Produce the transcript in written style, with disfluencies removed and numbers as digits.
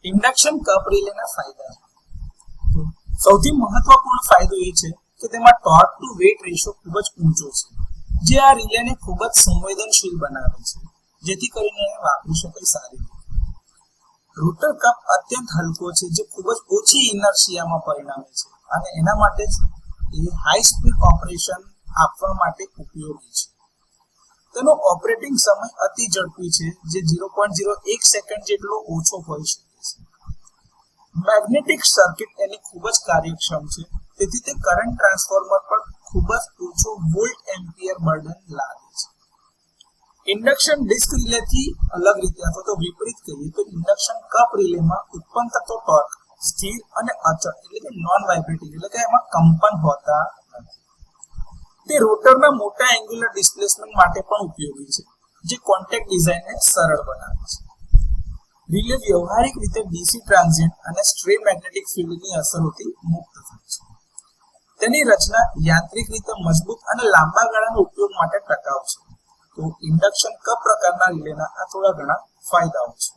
Induction cup રિલેના ફાયદા. સૌથી મહત્વપૂર્ણ ફાયદો એ છે કે તેમાં ટોર્ક ટુ વેટ રેશિયો ખૂબ જ ઊંચો છે, જે આ રિલેને ખૂબ જ સંવેદનશીલ બનાવે છે, જેથી કરીને એને વાપરી શકાય સારી રીતે. રોટર કપ અત્યંત હલકો છે, જે ખૂબ જ ઓછી ઇનર્શિયામાં પરિણમે છે અને એના માટે જ એ હાઈ સ્પીડ ઓપરેશન આપવા માટે ઉપયોગી છે. તેનો ઓપરેટિંગ સમય અતિ ઝડપી છે, જે 0.01 સેકન્ડ જેટલો ઓછો હોઈ શકે છે. મેગ્નેટિક સર્કિટ એની ખૂબ જ કાર્યક્ષમ છે, તેથી તે કરંટ ટ્રાન્સફોર્મર પર ખૂબ જ ઓછો વોલ્ટ એમ્પિયર બર્ડન લાગે છે. ઇન્ડક્શન ડિસ્ક રિલેથી અલગ રીતે અથવા તો વિપરીત કહીએ તો ઇન્ડક્શન કપ રિલેમાં ઉત્પન્ન થતો ટોર્ક સ્થિર અને અચળ એટલે કે નોન વાઇબ્રેટિંગ એટલે કે એમાં કંપન હોતા નથી. તે રોટરના મોટા એંગ્યુલર ડિસ્પ્લેસમેન્ટ માટે પણ ઉપયોગી છે, જે કોન્ટેક્ટ ડિઝાઇનને સરળ બનાવે છે. રિલે વ્યવહારિક રીતે ડીસી ટ્રાન્ઝિયન્ટ અને સ્ટ્રે મેગ્નેટિક ફિલ્ડની અસરોથી મુક્ત થાય છે. તેની રચના યાંત્રિક રીતે મજબૂત અને લાંબા ગાળાના ઉપયોગ માટે ટકાઉ છે. તો ઇન્ડક્શન કપ પ્રકારના રિલેના આ થોડા ઘણા ફાયદાઓ છે.